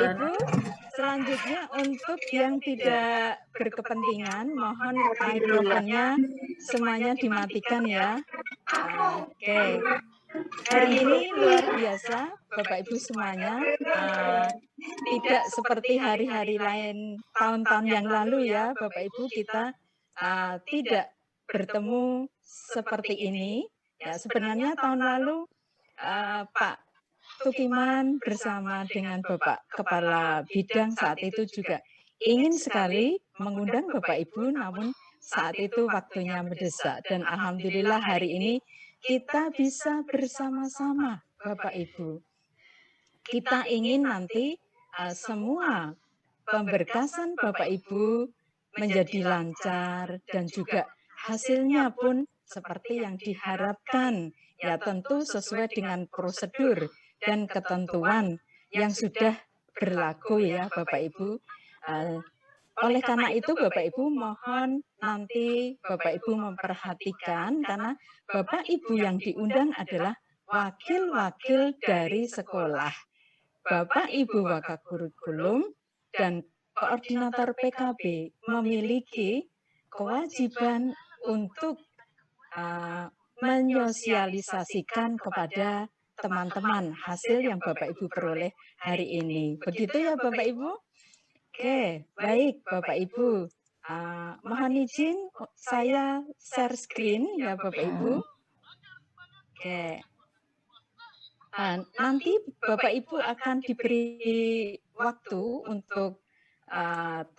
Ibu, selanjutnya untuk yang tidak berkepentingan, mohon mikrofonnya semuanya dimatikan ya. Oke. Hari ini luar biasa, Bapak Ibu semuanya. Tidak seperti hari-hari lain tahun-tahun yang lalu ya, Bapak Ibu, kita tidak bertemu seperti ini. Ya, sebenarnya tahun lalu Pak Tukiman bersama dengan Bapak Kepala Bidang saat itu juga ingin sekali mengundang Bapak Ibu, namun saat itu waktunya mendesak. Dan alhamdulillah hari ini kita bisa bersama-sama Bapak Ibu. Kita ingin nanti semua pemberkasan Bapak Ibu menjadi lancar dan juga hasilnya pun seperti yang diharapkan. Ya tentu sesuai dengan prosedur dan ketentuan yang sudah berlaku ya Bapak Ibu. Oleh karena itu Bapak Ibu mohon nanti Bapak Ibu memperhatikan karena Bapak Ibu yang diundang adalah wakil-wakil dari sekolah. Bapak Ibu Wakakurikulum dan koordinator PKB memiliki kewajiban untuk menyosialisasikan kepada teman-teman hasil yang Bapak Ibu peroleh hari ini. Begitu ya Bapak Ibu? Oke, baik Bapak Ibu. Mohon izin saya share screen ya Bapak Ibu. Oke. Nanti Bapak Ibu akan diberi waktu untuk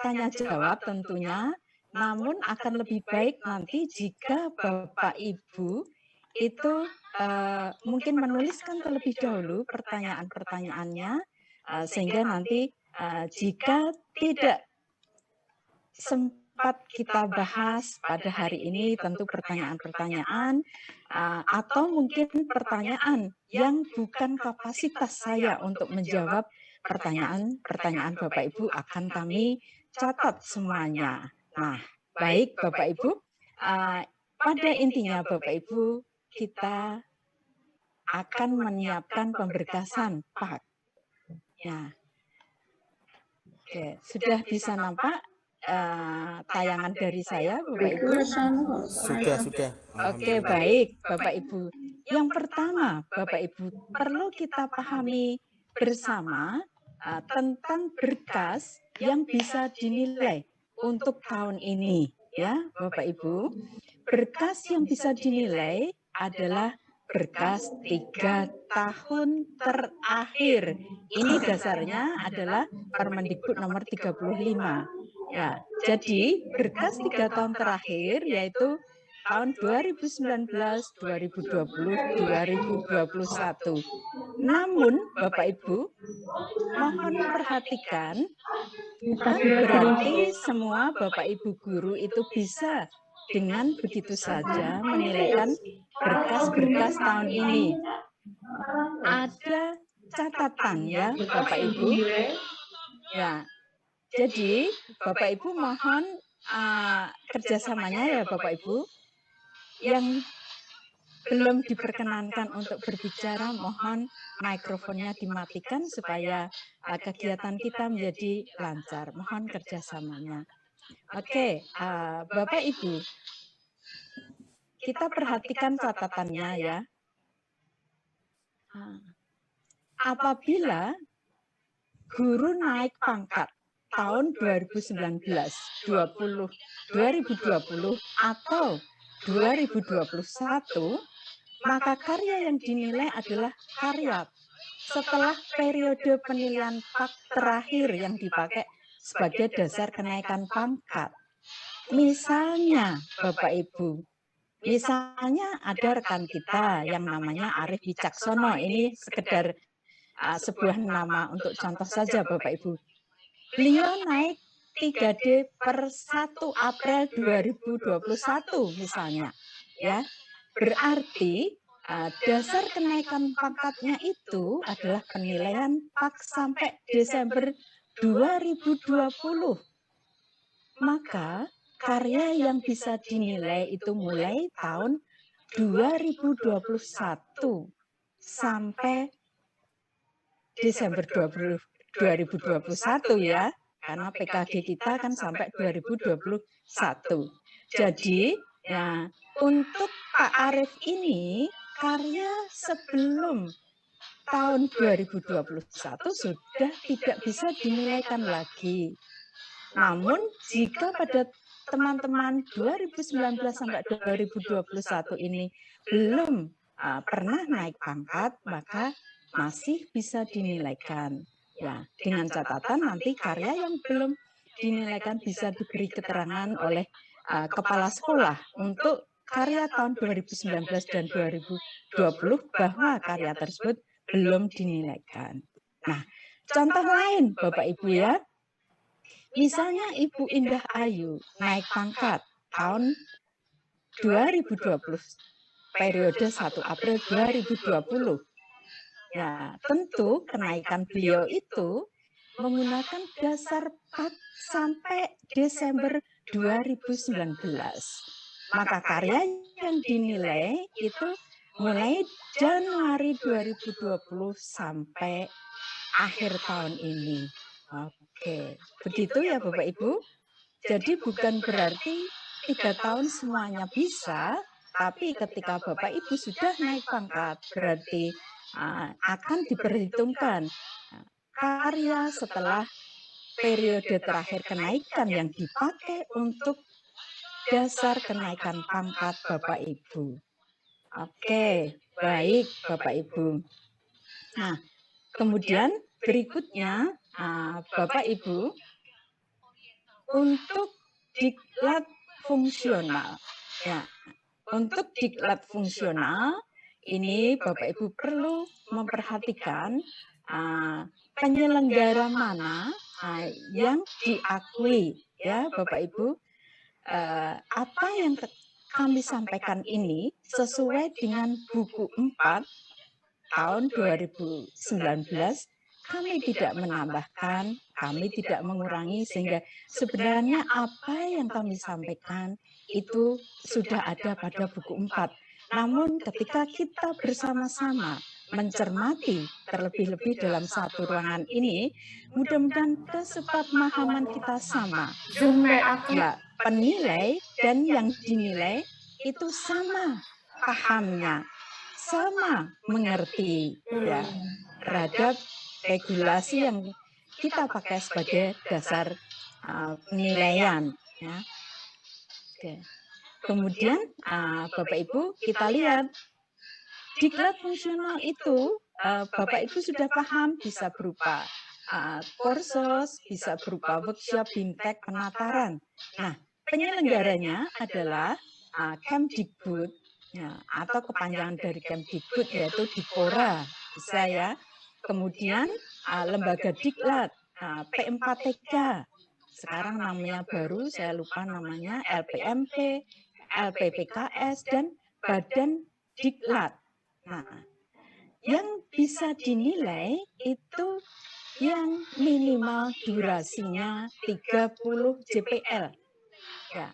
tanya jawab tentunya, namun akan lebih baik nanti jika Bapak Ibu itu mungkin menuliskan terlebih dahulu pertanyaan-pertanyaannya, sehingga nanti jika tidak sempat kita bahas pada hari ini tentu pertanyaan-pertanyaan atau mungkin pertanyaan yang bukan kapasitas saya untuk menjawab pertanyaan-pertanyaan Bapak Ibu akan kami catat semuanya. Nah, baik Bapak Ibu, pada intinya Bapak Ibu kita akan menyiapkan pemberkasan PAK. Ya. Oke, sudah bisa nampak tayangan dari saya, Bapak Ibu? Sudah. Oke, baik, Bapak Ibu. Yang pertama, Bapak Ibu, perlu kita pahami bersama tentang berkas yang bisa dinilai untuk tahun ini, ya, Bapak Ibu. Berkas yang bisa dinilai adalah berkas 3 tahun terakhir. Ini dasarnya adalah Permendikbud nomor 35. Ya, jadi berkas 3 tahun terakhir yaitu tahun 2019, 2020, 2021. Namun Bapak Ibu, mohon perhatikan, bukan berarti semua Bapak Ibu guru itu bisa dengan begitu saja menilaikan berkas-berkas tahun ini. Ada catatan ya Bapak Ibu. Ya, jadi Bapak Ibu mohon kerjasamanya ya Bapak Ibu. Yang belum diperkenankan untuk berbicara mohon mikrofonnya dimatikan supaya kegiatan kita menjadi lancar. Mohon kerjasamanya. Oke, Bapak Ibu, kita perhatikan catatannya ya. Apabila guru naik pangkat tahun 2019, 2020 atau 2021, maka karya yang dinilai adalah karya setelah periode penilaian PAK terakhir yang dipakai sebagai dasar kenaikan pangkat. Misalnya, Bapak Ibu, misalnya ada rekan kita yang namanya Arif Wicaksono, ini sekedar sebuah nama untuk contoh saja Bapak Ibu. Beliau naik 3D per 1 April 2021 misalnya. Ya, berarti dasar kenaikan pangkatnya itu adalah penilaian PAK sampai Desember 2020. Maka karya yang bisa dinilai itu mulai tahun 2021 sampai Desember 2021 ya, karena PKG kita kan sampai 2021. Jadi, ya untuk Pak Arief ini karya sebelum tahun 2021 sudah tidak bisa dinilaikan lagi. Namun jika pada teman-teman 2019 sampai 2021 ini belum pernah naik pangkat, maka masih bisa dinilaikan. Ya, dengan catatan nanti karya yang belum dinilaikan bisa diberi keterangan oleh kepala sekolah untuk karya tahun 2019 dan 2020 bahwa karya tersebut belum dinilaikan. Nah, contoh lain Bapak Ibu ya, misalnya Ibu Indah Ayu naik pangkat tahun 2020, periode 1 April 2020. Ya, tentu kenaikan beliau itu menggunakan dasar 4 sampai Desember 2019. Maka karya yang dinilai itu mulai Januari 2020 sampai akhir tahun ini. Oke, begitu ya Bapak Ibu. Jadi bukan berarti 3 tahun semuanya bisa, tapi ketika Bapak Ibu sudah naik pangkat, berarti akan diperhitungkan karya setelah periode terakhir kenaikan yang dipakai untuk dasar kenaikan pangkat Bapak Ibu. Oke, baik Bapak Ibu. Nah, kemudian berikutnya Bapak Ibu, untuk diklat fungsional. Ya, untuk diklat fungsional ini Bapak Ibu perlu memperhatikan penyelenggara mana yang diakui ya Bapak Ibu. Apa yang kami sampaikan ini sesuai dengan buku 4 tahun 2019, kami tidak menambahkan, kami tidak mengurangi, sehingga sebenarnya apa yang kami sampaikan itu sudah ada pada buku 4. Namun ketika kita bersama-sama mencermati terlebih-lebih dalam satu ruangan ini, mudah-mudahan kesepakatan kita sama. Ya, penilai dan yang dinilai itu sama pahamnya, sama mengerti ya terhadap regulasi yang kita pakai sebagai dasar penilaian. Ya. Oke. Kemudian Bapak Ibu kita lihat diklat fungsional itu Bapak Ibu sudah paham bisa berupa kursus, bisa berupa workshop, bimtek, penataran. Nah, penyelenggaranya adalah Kemdikbud ya, atau kepanjangan dari Kemdikbud yaitu Dikpora, bisa ya. Kemudian lembaga diklat, P4TK, sekarang namanya baru, saya lupa namanya, LPMP, LPPKS, dan Badan Diklat. Nah, yang bisa dinilai itu yang minimal durasinya 30 JPL. Ya.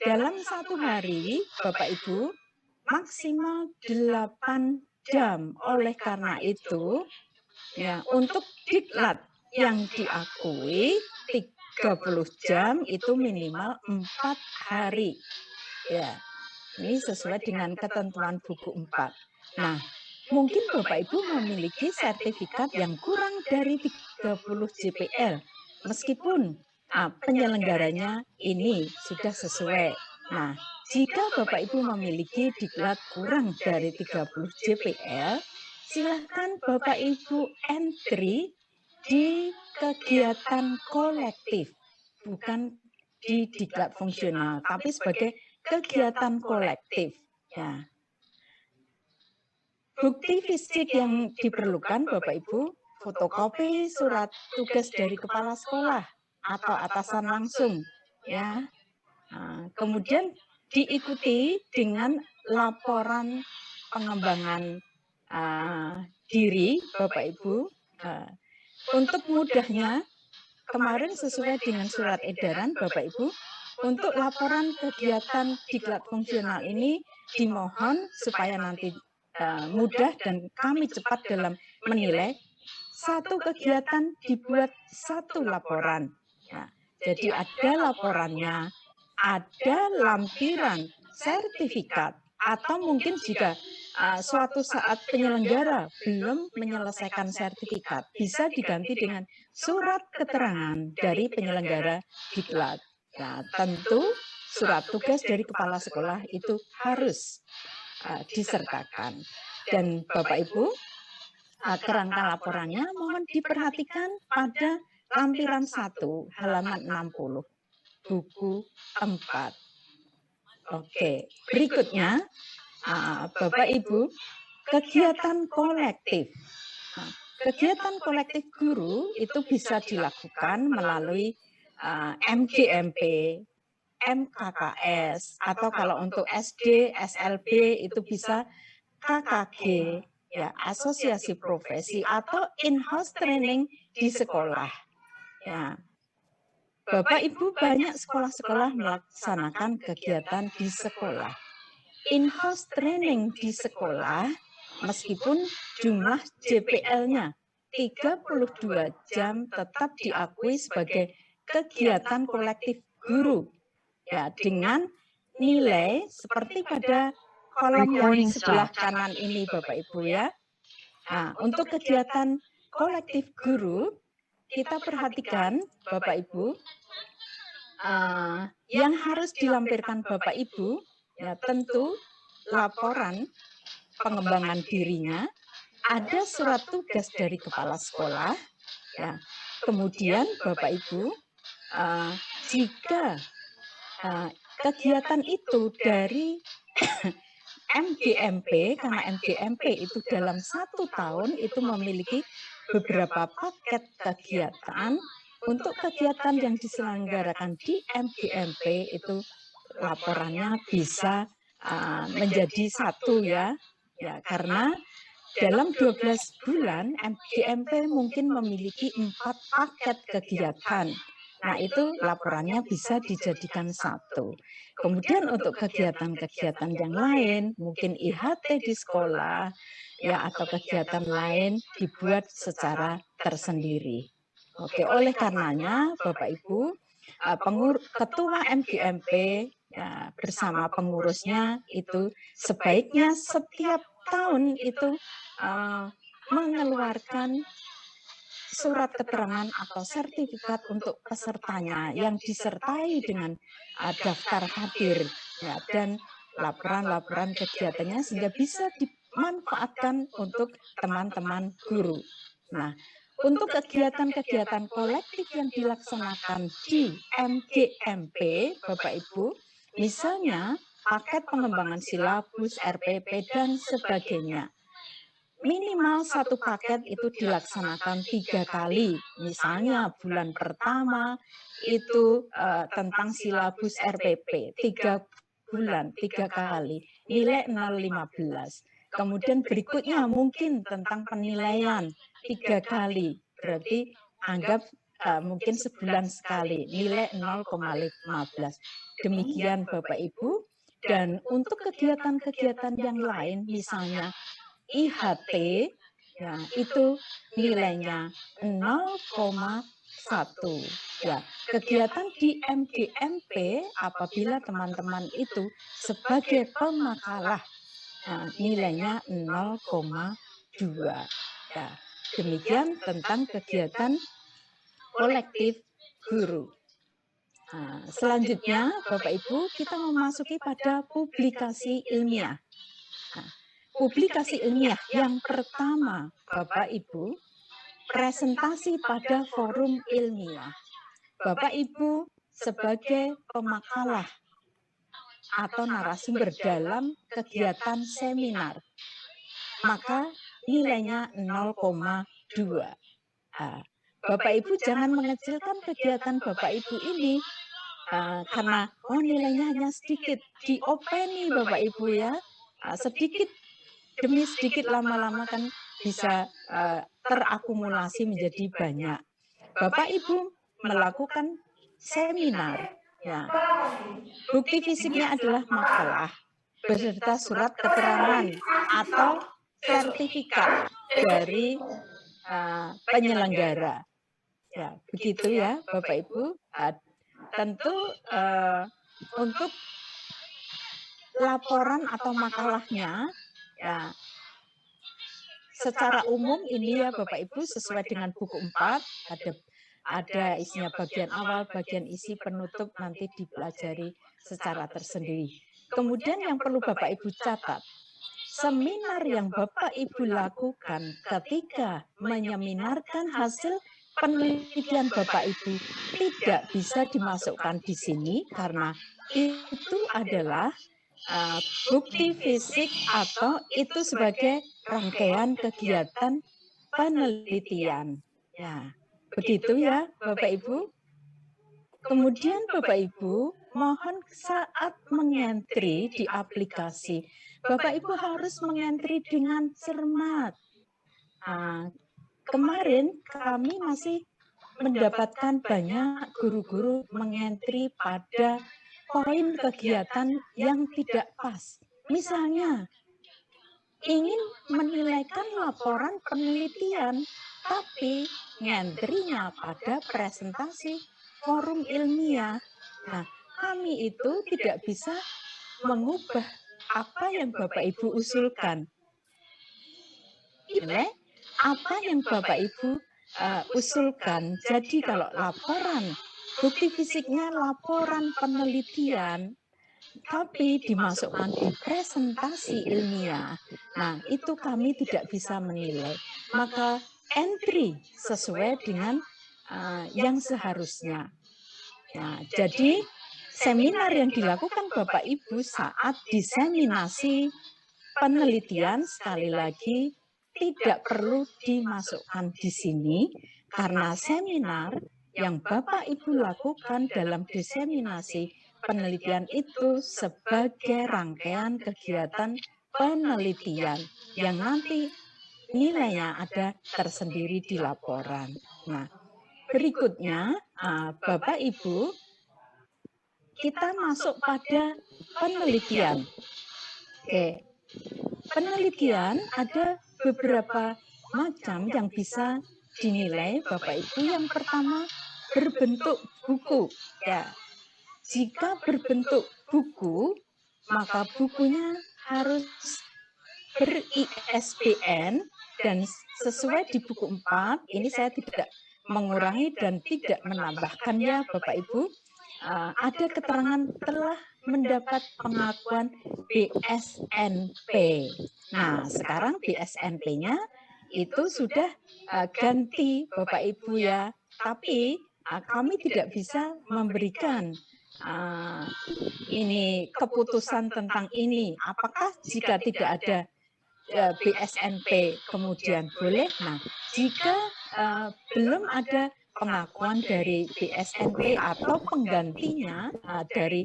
Dalam satu hari, Bapak Ibu, maksimal 8 jam. Oleh karena itu, ya, untuk diklat yang diakui 30 jam itu minimal 4 hari. Ya. Ini sesuai dengan ketentuan buku 4. Nah, mungkin Bapak Ibu memiliki sertifikat yang kurang dari 30 JPL. Meskipun penyelenggaranya ini sudah sesuai. Nah, jika Bapak Ibu memiliki diklat kurang dari 30 JPL, silakan Bapak Ibu entry di kegiatan kolektif, bukan di diklat fungsional, tapi sebagai kegiatan kolektif. Ya. Bukti fisik yang diperlukan Bapak Ibu, fotokopi surat tugas dari kepala sekolah atau atasan langsung. Ya. Nah, kemudian diikuti dengan laporan pengembangan diri Bapak Ibu. Untuk mudahnya, kemarin sesuai dengan surat edaran Bapak Ibu, untuk laporan kegiatan diklat fungsional ini dimohon supaya nanti mudah dan kami cepat dalam menilai, satu kegiatan dibuat satu laporan. Nah, jadi ada laporannya, ada lampiran sertifikat, atau mungkin jika suatu saat penyelenggara belum menyelesaikan sertifikat, bisa diganti dengan surat keterangan dari penyelenggara diklat. Nah, tentu surat tugas dari kepala sekolah itu harus disertakan. Dan Bapak Ibu, kerangka laporannya mohon diperhatikan pada lampiran 1 halaman 60 buku 4. Oke, berikutnya Bapak Ibu, kegiatan kolektif. Nah, kegiatan kolektif guru itu bisa dilakukan melalui MGMP, MKKS, atau kalau untuk SD, SLB itu bisa KKG, ya, asosiasi profesi, atau in-house training di sekolah. Ya. Bapak Ibu, banyak sekolah-sekolah melaksanakan kegiatan di sekolah. In-house training di sekolah, meskipun jumlah JPL-nya 32 jam tetap diakui sebagai kegiatan kolektif guru. Ya, dengan nilai seperti pada kolom yang sebelah kanan ini Bapak Ibu ya. Nah, untuk kegiatan kolektif guru, kita perhatikan Bapak Ibu, yang harus dilampirkan Bapak Ibu, ya tentu laporan pengembangan dirinya, ada surat tugas dari kepala sekolah, ya. Kemudian Bapak Ibu, jika kegiatan itu dari MGMP, karena MGMP itu dalam 1 tahun itu memiliki beberapa paket kegiatan. Untuk kegiatan yang diselenggarakan di MGMP itu laporannya bisa menjadi 1 ya. Ya, karena dalam 12 bulan MGMP mungkin memiliki 4 paket kegiatan. Nah, itu laporannya bisa dijadikan 1. Kemudian untuk kegiatan-kegiatan yang lain, mungkin IHT di sekolah, ya, atau kegiatan lain dibuat secara tersendiri. Oke, oleh karenanya Bapak Ibu, Ketua MGMP ya, bersama pengurusnya itu sebaiknya setiap tahun itu mengeluarkan surat keterangan atau sertifikat untuk pesertanya yang disertai dengan daftar hadir ya, dan laporan-laporan kegiatannya sehingga bisa dimanfaatkan untuk teman-teman guru. Nah, untuk kegiatan-kegiatan kolektif yang dilaksanakan di MGMP, Bapak Ibu, misalnya paket pengembangan silabus, RPP, dan sebagainya. Minimal 1 paket itu dilaksanakan 3 kali. Misalnya bulan pertama itu tentang silabus RPP, 3 bulan, 3 kali, nilai 0,15. Kemudian berikutnya mungkin tentang penilaian 3 kali, berarti anggap mungkin sebulan sekali, nilai 0,15. Demikian Bapak Ibu. Dan untuk kegiatan-kegiatan yang lain, misalnya IHT, ya, itu nilainya 0,1. Ya, kegiatan di MGMP apabila teman-teman itu sebagai pemakalah, nilainya 0,2. Ya, demikian tentang kegiatan kolektif guru. Selanjutnya, Bapak Ibu, kita memasuki pada publikasi ilmiah. Publikasi ilmiah yang pertama, Bapak Ibu, presentasi pada forum ilmiah. Bapak Ibu sebagai pemakalah atau narasumber dalam kegiatan seminar, maka nilainya 0,2. Bapak Ibu jangan mengecilkan kegiatan Bapak Ibu ini karena nilainya hanya sedikit. Diopeni Bapak Ibu ya, sedikit demi sedikit lama-lama kan bisa terakumulasi menjadi banyak. Bapak Ibu melakukan seminar, ya. Bukti fisiknya adalah makalah beserta surat keterangan atau sertifikat dari penyelenggara. Ya, begitu ya Bapak Ibu. Tentu untuk laporan atau makalahnya ya secara umum ini ya Bapak Ibu sesuai dengan buku 4 ada isinya bagian awal, bagian isi, penutup nanti dipelajari secara tersendiri. Kemudian yang perlu Bapak Ibu catat, seminar yang Bapak Ibu lakukan ketika menyeminarkan hasil penelitian Bapak Ibu tidak bisa dimasukkan di sini karena itu adalah bukti fisik atau itu sebagai rangkaian kegiatan penelitian. Ya, begitu ya Bapak Ibu. Kemudian Bapak Ibu, mohon saat mengentri di aplikasi, Bapak Ibu harus mengentri dengan cermat. Kemarin kami masih mendapatkan banyak guru-guru mengentri pada poin kegiatan yang tidak pas. Misalnya, ingin menilaikan laporan penelitian, tapi ngentrinya pada presentasi forum ilmiah. Nah, kami itu tidak bisa mengubah apa yang Bapak Ibu usulkan. Nilai apa yang Bapak Ibu usulkan. Jadi kalau laporan, bukti fisiknya laporan penelitian, tapi dimasukkan di presentasi ilmiah. Nah, itu kami tidak bisa menilai. Maka entry sesuai dengan yang seharusnya. Nah, jadi seminar yang dilakukan Bapak Ibu saat diseminasi penelitian sekali lagi tidak perlu dimasukkan di sini karena seminar yang Bapak Ibu lakukan dalam diseminasi penelitian itu sebagai rangkaian kegiatan penelitian yang nanti nilainya ada tersendiri di laporan. Nah, berikutnya Bapak Ibu kita masuk pada penelitian. Oke. Penelitian ada beberapa macam yang bisa dinilai Bapak Ibu. Yang pertama berbentuk buku. Ya. Jika berbentuk buku, maka bukunya harus ber-ISBN dan sesuai di buku 4, ini saya tidak mengurangi dan tidak menambahkan ya Bapak Ibu, ada keterangan telah mendapat pengakuan BSNP. Nah, sekarang BSNP-nya itu sudah ganti Bapak Ibu ya, tapi kami tidak bisa memberikan ini keputusan tentang ini. Apakah jika tidak ada BSNP kemudian boleh? Nah, jika belum ada pengakuan dari BSNP atau penggantinya dari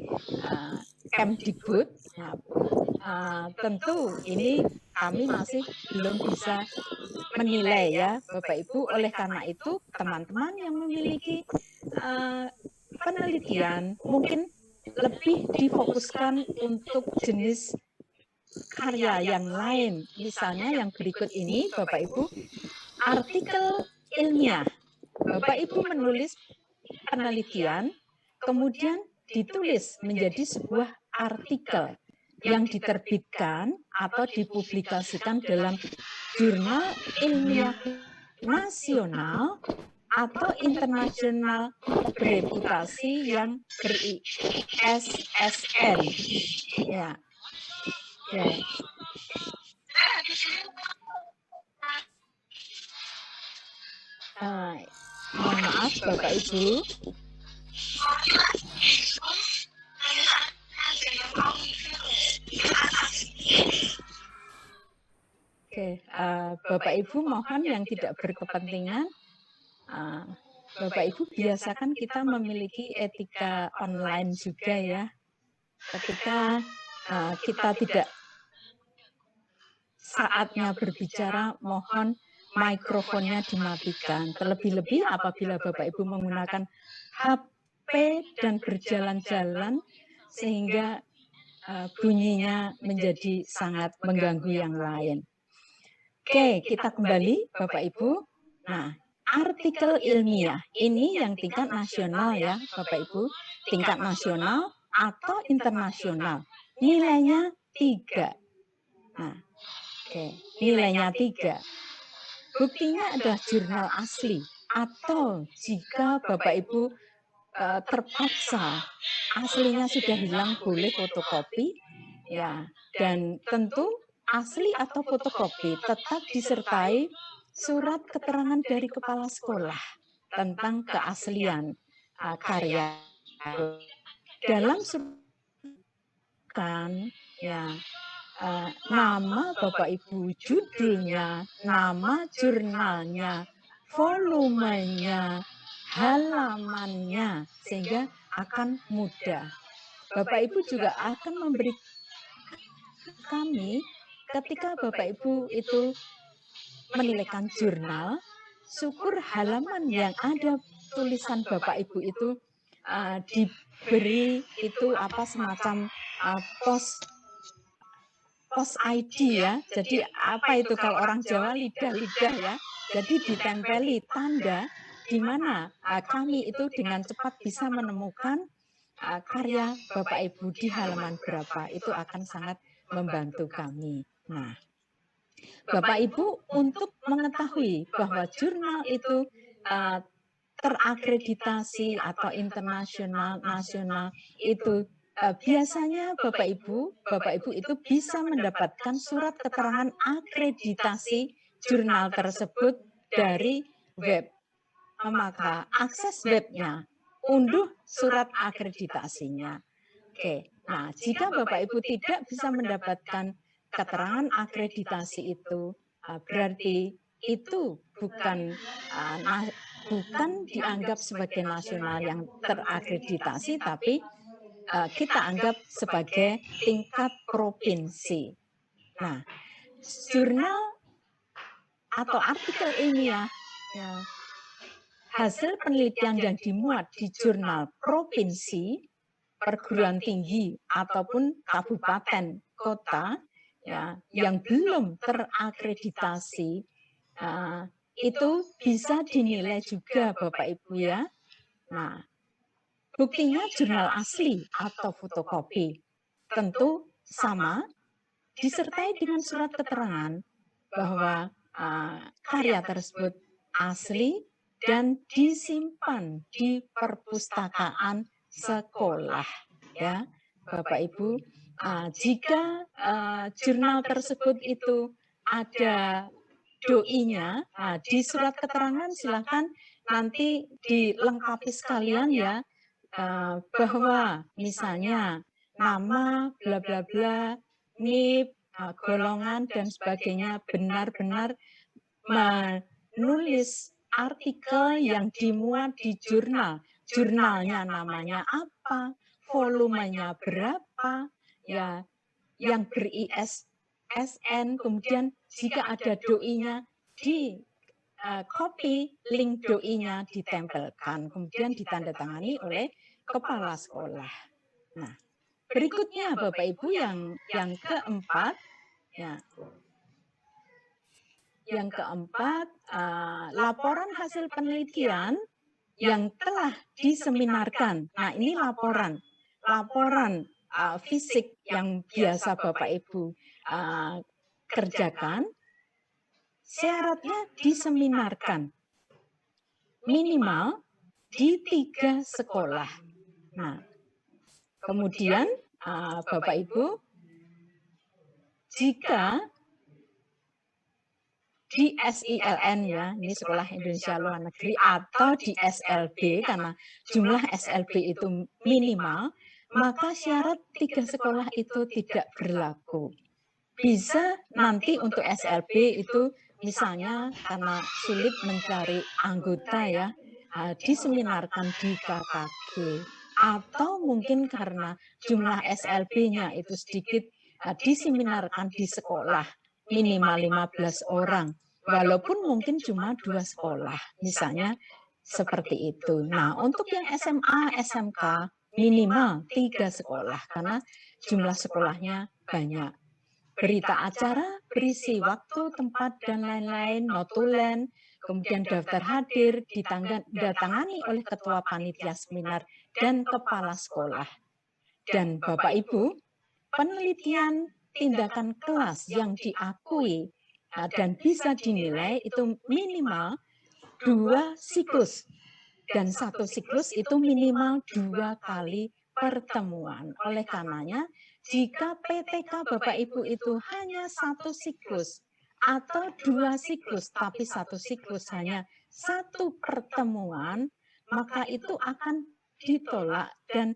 Kemdikbud, tentu ini kami masih belum bisa menilai ya Bapak Ibu. Oleh karena itu teman-teman yang memiliki penelitian mungkin lebih difokuskan untuk jenis karya yang lain. Misalnya yang berikut ini Bapak Ibu, artikel ilmiah. Bapak Ibu menulis penelitian, kemudian ditulis menjadi sebuah artikel yang diterbitkan atau dipublikasikan dalam jurnal ilmiah nasional atau internasional bereputasi yang ber-ISSN. Ya. Ya. Mohon maaf Bapak Ibu. Oke, Bapak Ibu mohon yang tidak berkepentingan, Bapak Ibu biasakan kita memiliki etika online juga ya. Ketika kita tidak saatnya berbicara, mohon mikrofonnya dimatikan. Terlebih-lebih apabila Bapak Ibu menggunakan HP dan berjalan-jalan sehingga bunyinya menjadi sangat mengganggu yang lain. Oke, kita kembali Bapak Ibu. Nah, artikel ilmiah ini yang tingkat nasional ya, Bapak Ibu, tingkat nasional atau internasional. Nilainya 3. Nah, oke, nilainya 3. Buktinya adalah jurnal asli atau jika Bapak Ibu terpaksa aslinya sudah hilang boleh fotokopi ya, dan tentu asli atau fotokopi tetap disertai surat keterangan dari kepala sekolah tentang keaslian karya. Dalam surat kan ya, nama Bapak Ibu, judulnya, nama jurnalnya, volumenya, halamannya, sehingga akan mudah. Bapak Ibu juga akan memberi kami ketika Bapak Ibu itu menilaikan jurnal, syukur halaman yang ada tulisan Bapak Ibu itu diberi itu semacam post ID ya. Jadi apa itu kalau orang Jawa lidah-lidah ya. Jadi ditempeli tanda di mana kami itu dengan cepat bisa menemukan karya Bapak Ibu di halaman berapa. Itu akan sangat membantu kami. Nah, Bapak Ibu untuk mengetahui bahwa jurnal itu terakreditasi atau internasional, nasional itu biasanya Bapak Ibu itu bisa mendapatkan surat keterangan akreditasi jurnal tersebut dari web. Maka akses webnya, unduh surat akreditasinya. Oke, nah jika Bapak Ibu tidak bisa mendapatkan keterangan akreditasi itu, berarti itu bukan dianggap sebagai nasional yang terakreditasi, tapi kita anggap sebagai tingkat provinsi. Nah, jurnal atau artikel ilmiah ya, hasil penelitian yang dimuat di jurnal provinsi, perguruan tinggi ataupun kabupaten kota ya yang belum terakreditasi itu bisa dinilai juga Bapak Ibu ya. Nah, buktinya jurnal asli atau fotokopi tentu sama disertai dengan surat keterangan bahwa karya tersebut asli dan disimpan di perpustakaan sekolah ya Bapak Ibu. Jika jurnal tersebut itu ada doinya, di surat keterangan silakan nanti dilengkapi sekalian ya, bahwa misalnya nama bla bla bla, NIP, golongan dan sebagainya benar-benar menulis artikel yang dimuat di jurnal. Jurnalnya namanya apa, volumenya berapa, ya, yang ber-ISSN, kemudian jika ada doinya di copy link doinya ditempelkan, kemudian ditandatangani oleh kepala sekolah. Nah, berikutnya Bapak Ibu yang keempat, ya. Yang keempat, laporan hasil penelitian yang telah diseminarkan. Nah, ini laporan fisik yang biasa Bapak Ibu kerjakan, syaratnya diseminarkan minimal di 3 sekolah. Nah, kemudian Bapak Ibu, jika di SILN ya, ini Sekolah Indonesia Luar Negeri, atau di SLB karena jumlah SLB itu minimal, maka syarat 3 sekolah itu tidak berlaku. Bisa nanti untuk SLB itu misalnya karena sulit mencari anggota ya, diseminarkan di KKG, atau mungkin karena jumlah SLB-nya itu sedikit, diseminarkan di sekolah minimal 15 orang, walaupun mungkin cuma 2 sekolah, misalnya seperti itu. Nah, untuk yang SMA, SMK minimal 3 sekolah karena jumlah sekolahnya banyak. Berita acara berisi waktu, tempat, dan lain-lain, notulen, kemudian daftar hadir ditandatangani oleh ketua panitia seminar dan kepala sekolah. Dan Bapak Ibu, penelitian tindakan kelas yang diakui dan bisa dinilai itu minimal 2 siklus. Dan 1 siklus itu minimal 2 kali pertemuan. Oleh karenanya, jika PTK Bapak Ibu itu hanya 1 siklus atau 2 siklus, tapi 1 siklus hanya 1 pertemuan, maka itu akan ditolak dan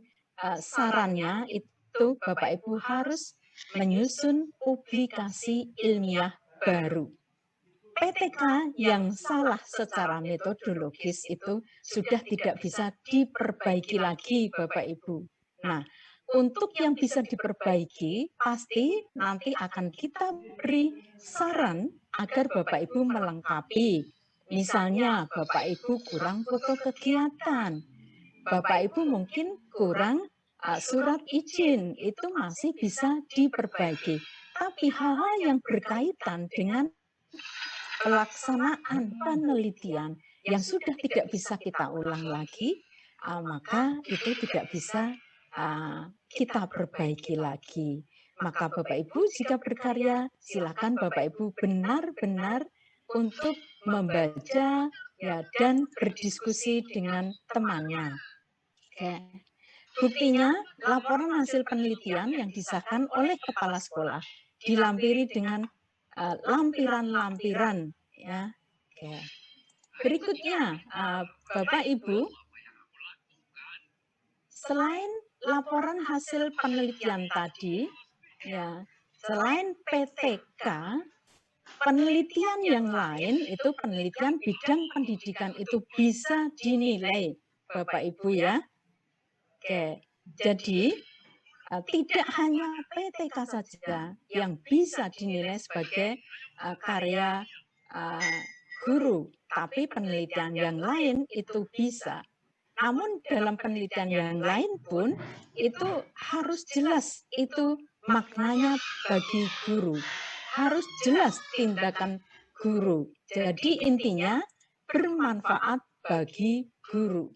sarannya itu Bapak Ibu harus menyusun publikasi ilmiah baru. PTK yang salah secara metodologis itu sudah tidak bisa diperbaiki lagi, Bapak Ibu. Nah, untuk yang bisa diperbaiki, pasti nanti akan kita beri saran agar Bapak Ibu melengkapi. Misalnya, Bapak Ibu kurang foto kegiatan, Bapak Ibu mungkin kurang surat izin, itu masih bisa diperbaiki. Tapi hal-hal yang berkaitan dengan pelaksanaan penelitian yang sudah tidak bisa kita ulang lagi, maka itu tidak bisa kita perbaiki lagi. Maka Bapak Ibu jika berkarya, silakan Bapak Ibu benar-benar untuk membaca ya dan berdiskusi dengan temannya. Oke. Buktinya, laporan hasil penelitian yang disahkan oleh kepala sekolah dilampiri dengan lampiran-lampiran ya. Oke. Berikutnya, Bapak Ibu, selain laporan hasil penelitian tadi, ya, selain PTK, penelitian yang lain itu penelitian bidang pendidikan itu bisa dinilai, Bapak Ibu ya. Oke, jadi tidak hanya PTK saja yang bisa dinilai sebagai karya guru, tapi penelitian yang lain itu bisa. Namun dalam penelitian yang lain pun itu harus jelas itu maknanya bagi guru. Harus jelas tindakan guru. Jadi intinya bermanfaat bagi guru.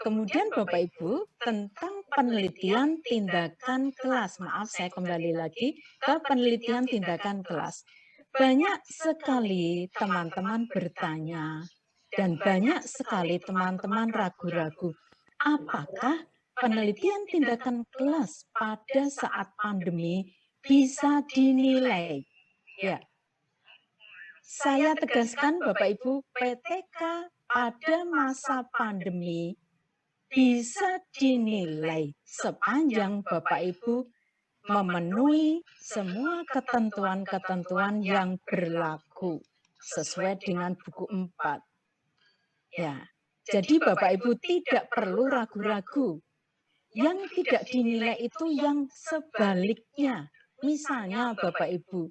Kemudian Bapak Ibu tentang penelitian tindakan kelas. Maaf saya kembali lagi ke penelitian tindakan kelas. Banyak sekali teman-teman bertanya dan banyak sekali teman-teman ragu-ragu. Apakah penelitian tindakan kelas pada saat pandemi bisa dinilai? Ya. Saya tegaskan Bapak Ibu, PTK pada masa pandemi bisa dinilai sepanjang Bapak Ibu memenuhi semua ketentuan-ketentuan yang berlaku sesuai dengan buku 4. Ya, jadi Bapak Ibu tidak perlu ragu-ragu. Yang tidak dinilai itu yang sebaliknya. Misalnya Bapak Ibu,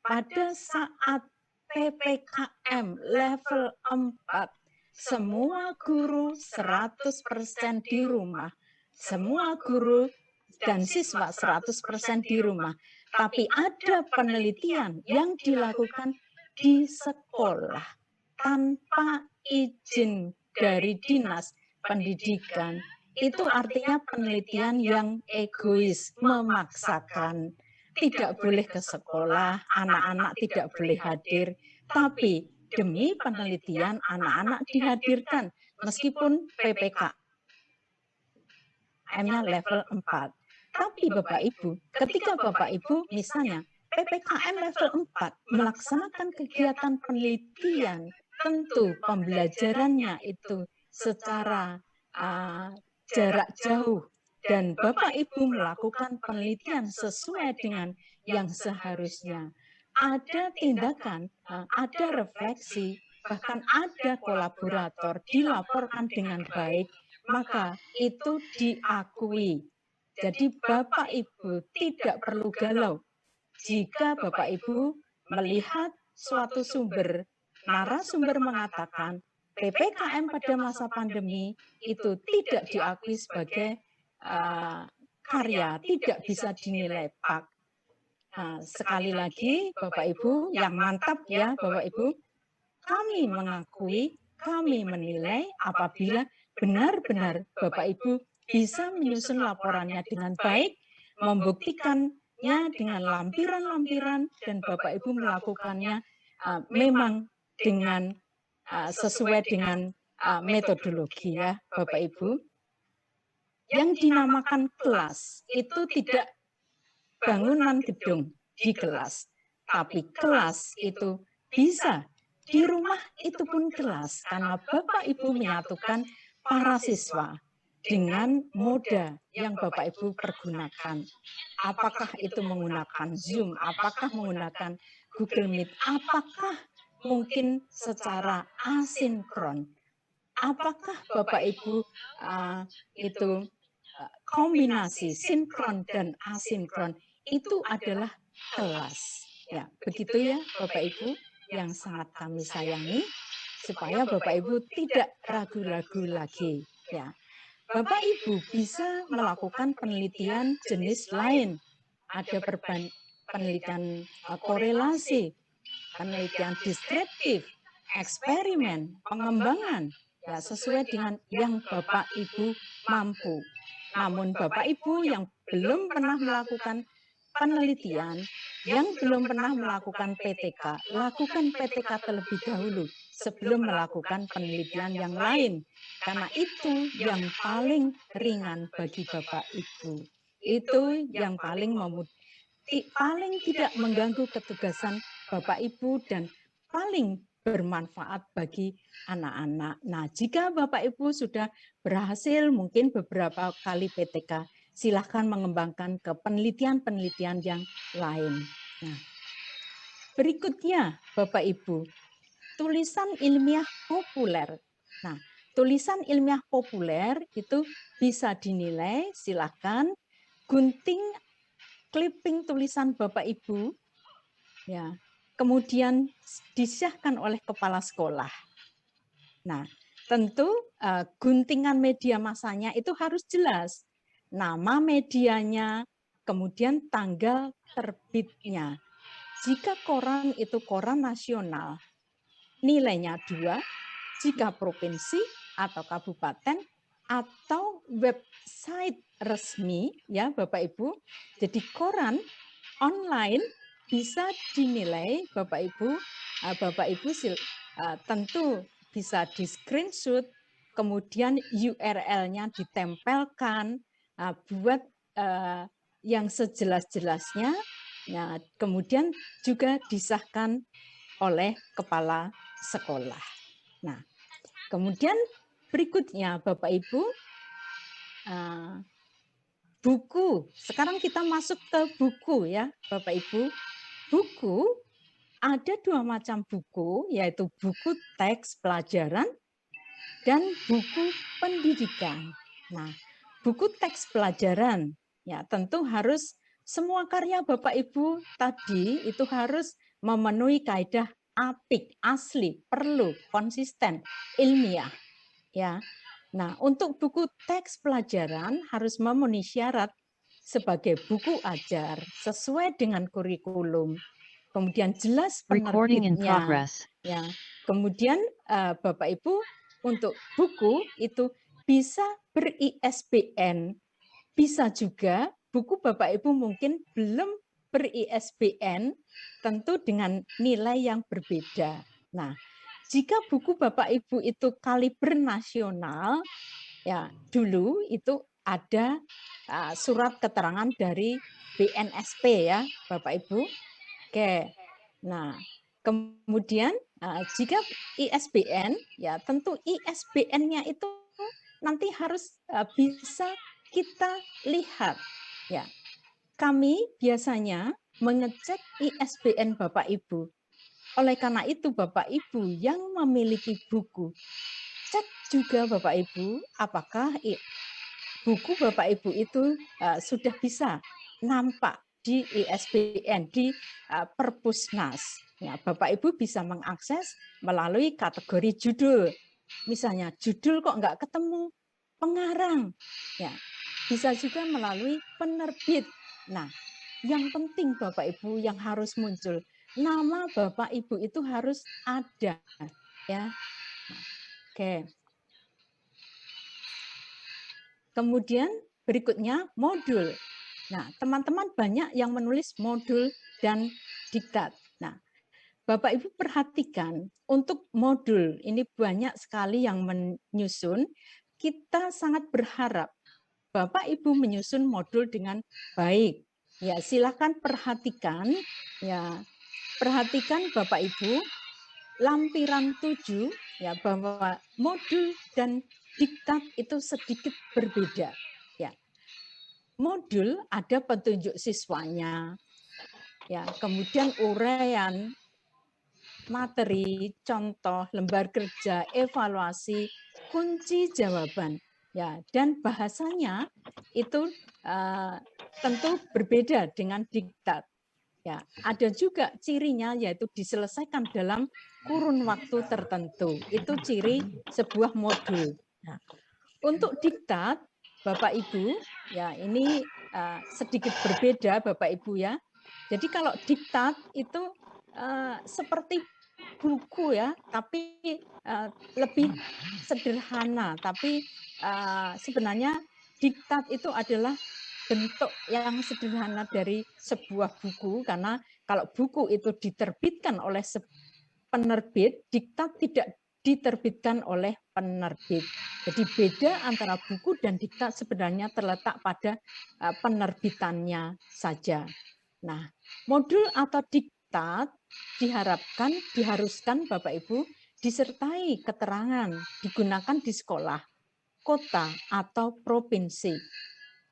pada saat PPKM level 4, semua guru 100% di rumah. Semua guru dan siswa 100% di rumah. Tapi ada penelitian yang dilakukan di sekolah tanpa izin dari dinas pendidikan. Itu artinya penelitian yang egois, memaksakan. Tidak boleh ke sekolah, anak-anak tidak boleh hadir. Tapi demi penelitian anak-anak dihadirkan meskipun PPKM-nya level 4. Tapi Bapak Ibu, ketika Bapak Ibu misalnya PPKM level 4 melaksanakan kegiatan penelitian, tentu pembelajarannya itu secara jarak jauh dan Bapak Ibu melakukan penelitian sesuai dengan yang seharusnya. Ada tindakan, ada refleksi, bahkan ada kolaborator dilaporkan dengan baik, maka itu diakui. Jadi Bapak Ibu tidak perlu galau jika Bapak Ibu melihat suatu sumber, narasumber mengatakan PPKM pada masa pandemi itu tidak diakui sebagai karya, tidak bisa dinilai PAK. Sekali lagi Bapak Ibu yang mantap ya Bapak Ibu, kami mengakui, kami menilai apabila benar-benar Bapak Ibu bisa menyusun laporannya dengan baik, membuktikannya dengan lampiran-lampiran, dan Bapak Ibu melakukannya memang dengan sesuai dengan metodologi ya Bapak Ibu. Yang dinamakan kelas itu tidak bangunan gedung di kelas, tapi kelas itu bisa di rumah itu pun kelas, karena Bapak Ibu menyatukan para siswa dengan moda yang Bapak Ibu pergunakan. Apakah itu menggunakan Zoom, apakah menggunakan Google Meet, apakah mungkin secara asinkron, apakah Bapak Ibu itu kombinasi sinkron dan asinkron, itu adalah kelas. Ya, begitu ya Bapak Ibu yang sangat kami sayangi, supaya Bapak Ibu tidak ragu-ragu lagi. Ya, Bapak Ibu bisa melakukan penelitian jenis lain. Ada penelitian korelasi, penelitian deskriptif, eksperimen, pengembangan, ya sesuai dengan yang Bapak Ibu mampu. Namun Bapak Ibu yang belum pernah melakukan penelitian, yang belum pernah melakukan PTK, lakukan PTK terlebih dahulu sebelum melakukan penelitian yang lain. Karena itu yang paling ringan bagi Bapak Ibu. Itu yang paling paling tidak mengganggu ketugasan Bapak Ibu dan paling bermanfaat bagi anak-anak. Nah, jika Bapak Ibu sudah berhasil mungkin beberapa kali PTK, silahkan mengembangkan ke penelitian-penelitian yang lain. Nah, berikutnya Bapak Ibu, tulisan ilmiah populer. Nah, tulisan ilmiah populer itu bisa dinilai, silahkan gunting clipping tulisan Bapak Ibu, ya, kemudian disiahkan oleh kepala sekolah. Nah, tentu guntingan media massanya itu harus jelas. Nama medianya, kemudian tanggal terbitnya. Jika koran itu koran nasional, nilainya 2, jika provinsi atau kabupaten atau website resmi ya Bapak Ibu. Jadi koran online bisa dinilai Bapak Ibu. Bapak Ibu tentu bisa di screenshot, kemudian URL-nya ditempelkan buat yang sejelas-jelasnya. Nah, kemudian juga disahkan oleh kepala sekolah. Nah, kemudian berikutnya Bapak Ibu, buku. Sekarang kita masuk ke buku ya Bapak Ibu. Buku, ada 2 macam buku, yaitu buku teks pelajaran dan buku pendidikan. Nah, buku teks pelajaran ya tentu harus semua karya Bapak Ibu tadi itu harus memenuhi kaidah apik, asli, perlu, konsisten, ilmiah. Ya. Nah, untuk buku teks pelajaran harus memenuhi syarat sebagai buku ajar sesuai dengan kurikulum. Kemudian jelas penerbitnya. Ya. Kemudian Bapak Ibu untuk buku itu bisa ber-ISBN. Bisa juga buku Bapak Ibu mungkin belum ber-ISBN, tentu dengan nilai yang berbeda. Nah, jika buku Bapak Ibu itu kaliber nasional, ya dulu itu ada surat keterangan dari BNSP ya Bapak Ibu. Oke. Nah, kemudian jika ISBN, ya tentu ISBN-nya itu nanti harus bisa kita lihat. Ya, kami biasanya mengecek ISBN Bapak Ibu. Oleh karena itu Bapak Ibu yang memiliki buku, cek juga Bapak Ibu apakah buku Bapak Ibu itu sudah bisa nampak di ISBN, di Perpusnas. Ya, Bapak Ibu bisa mengakses melalui kategori judul. Misalnya judul kok nggak ketemu, pengarang. Ya, bisa juga melalui penerbit. Nah, yang penting Bapak Ibu yang harus muncul, nama Bapak Ibu itu harus ada, ya. Oke. Kemudian berikutnya modul. Nah, teman-teman banyak yang menulis modul dan diktat. Nah, Bapak Ibu perhatikan untuk modul ini banyak sekali yang menyusun. Kita sangat berharap Bapak Ibu menyusun modul dengan baik. Ya, silakan perhatikan ya. Perhatikan Bapak Ibu lampiran 7 ya, bahwa modul dan diktat itu sedikit berbeda. Ya. Modul ada petunjuk siswanya. Ya, kemudian uraian materi, contoh, lembar kerja, evaluasi, kunci jawaban. Ya, dan bahasanya itu tentu berbeda dengan diktat. Ya, ada juga cirinya yaitu diselesaikan dalam kurun waktu tertentu. Itu ciri sebuah modul. Nah, untuk diktat, Bapak Ibu, ya ini sedikit berbeda Bapak Ibu ya. Jadi kalau diktat itu seperti buku ya, tapi lebih sederhana. Tapi sebenarnya diktat itu adalah bentuk yang sederhana dari sebuah buku, karena kalau buku itu diterbitkan oleh penerbit, diktat tidak diterbitkan oleh penerbit. Jadi beda antara buku dan diktat sebenarnya terletak pada penerbitannya saja. Nah, modul atau diktat diharuskan Bapak Ibu disertai keterangan digunakan di sekolah, kota, atau provinsi.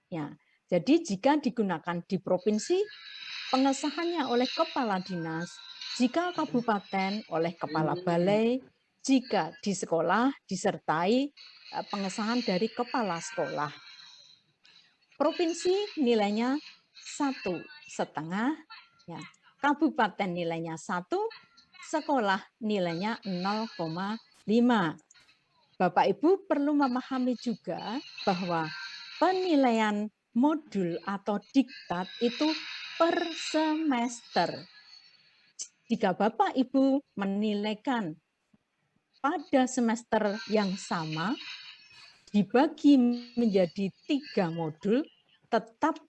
Ya, jadi jika digunakan di provinsi, pengesahannya oleh kepala dinas, jika kabupaten oleh kepala balai, jika di sekolah disertai pengesahan dari kepala sekolah. Provinsi nilainya 1,5, ya. Kabupaten nilainya 1, sekolah nilainya 0,5. Bapak Ibu perlu memahami juga bahwa penilaian modul atau diktat itu per semester. Jika Bapak Ibu menilaikan pada semester yang sama, dibagi menjadi 3 modul, tetap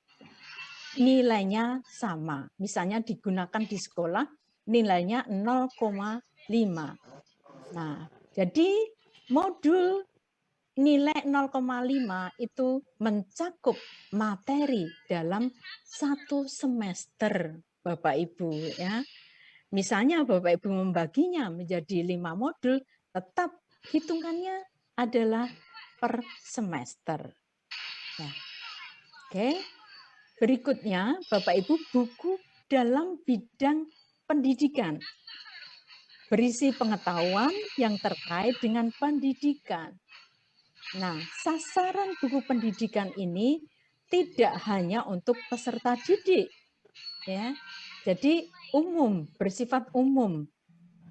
nilainya sama. Misalnya digunakan di sekolah, nilainya 0,5. Nah, jadi modul nilai 0,5 itu mencakup materi dalam 1 semester, Bapak Ibu ya. Misalnya Bapak Ibu membaginya menjadi 5 modul, tetap hitungannya adalah per semester. Ya. Oke. Berikutnya, Bapak Ibu, buku dalam bidang pendidikan. Berisi pengetahuan yang terkait dengan pendidikan. Nah, sasaran buku pendidikan ini tidak hanya untuk peserta didik, ya. Jadi umum, bersifat umum.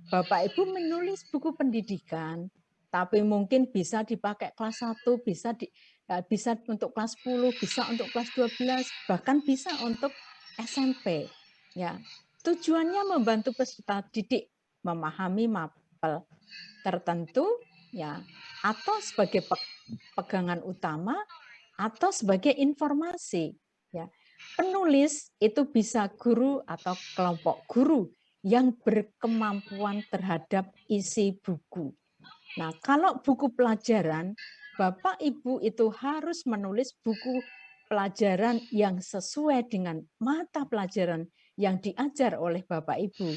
Bapak Ibu menulis buku pendidikan, tapi mungkin bisa dipakai kelas 1, bisa untuk kelas 10, bisa untuk kelas 12, bahkan bisa untuk SMP. Ya. Tujuannya membantu peserta didik memahami mapel tertentu, ya, atau sebagai pegangan utama atau sebagai informasi. Ya. Penulis itu bisa guru atau kelompok guru yang berkemampuan terhadap isi buku. Nah, kalau buku pelajaran, Bapak Ibu itu harus menulis buku pelajaran yang sesuai dengan mata pelajaran yang diajar oleh Bapak Ibu.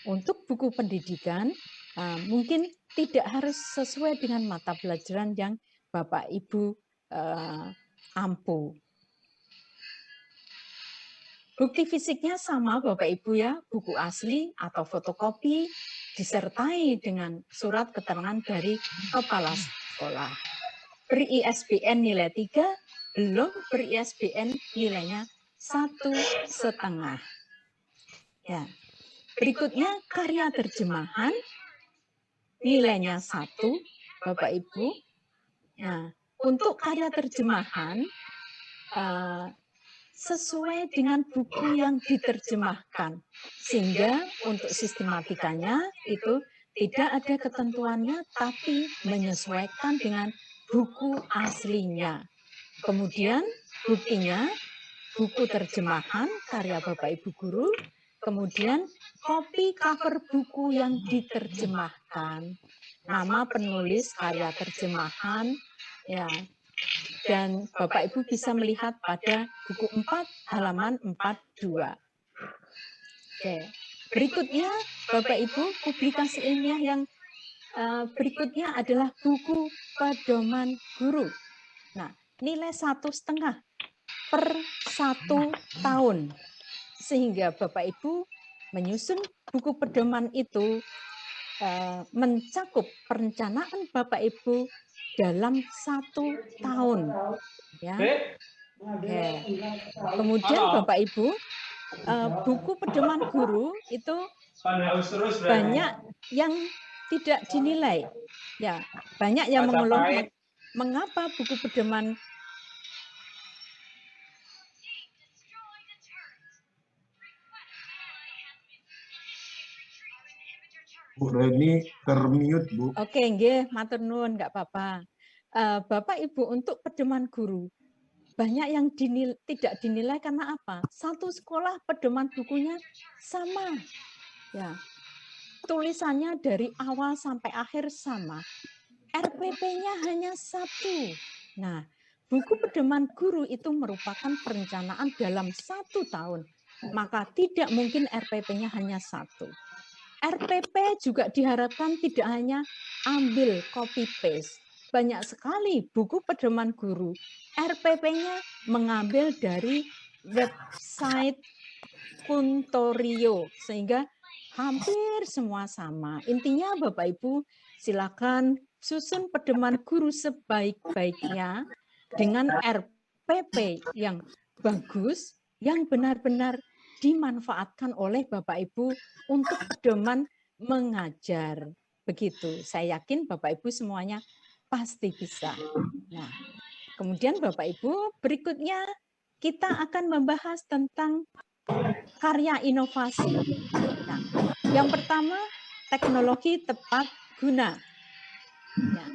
Untuk buku pendidikan, mungkin tidak harus sesuai dengan mata pelajaran yang Bapak Ibu ampu. Bukti fisiknya sama Bapak Ibu ya, buku asli atau fotokopi disertai dengan surat keterangan dari kepala sekolah. Ber-ISBN nilai 3, belum ber-ISBN nilainya 1,5. Ya. Berikutnya karya terjemahan nilainya 1, Bapak Ibu. Nah, untuk karya terjemahan sesuai dengan buku yang diterjemahkan. Sehingga untuk sistematikanya itu tidak ada ketentuannya, tapi menyesuaikan dengan buku aslinya. Kemudian buktinya buku terjemahan karya Bapak Ibu Guru, kemudian kopi cover buku yang diterjemahkan, nama penulis karya terjemahan, ya, dan Bapak Ibu bisa melihat pada buku 4 halaman 42. Oke. Berikutnya Bapak Ibu, publikasi ilmiah yang berikutnya adalah buku pedoman guru. Nah, nilai 1,5 per 1 tahun. Sehingga Bapak Ibu menyusun buku pedoman itu mencakup perencanaan Bapak Ibu dalam 1 tahun. Ya. Oke. Kemudian Bapak Ibu, buku pedoman guru itu banyak yang tidak dinilai. Ya, banyak yang mengeluh mengapa buku pedoman Bu Reni termute, Bu. Oke, nggih, matur nuwun, nggak apa-apa. Bapak Ibu, untuk pedoman guru banyak yang tidak dinilai karena apa? Satu sekolah pedoman bukunya sama. Ya. Tulisannya dari awal sampai akhir sama. RPP-nya hanya 1. Nah, buku pedoman guru itu merupakan perencanaan dalam 1 tahun. Maka tidak mungkin RPP-nya hanya 1. RPP juga diharapkan tidak hanya ambil copy paste. Banyak sekali buku pedoman guru. RPP-nya mengambil dari website Puntorio, sehingga hampir semua sama. Intinya Bapak Ibu, silakan susun pedoman guru sebaik-baiknya dengan RPP yang bagus, yang benar-benar dimanfaatkan oleh Bapak Ibu untuk pedoman mengajar. Begitu, saya yakin Bapak Ibu semuanya pasti bisa. Nah, kemudian Bapak Ibu, berikutnya kita akan membahas tentang karya inovasi. Nah, yang pertama, teknologi tepat guna. Ya.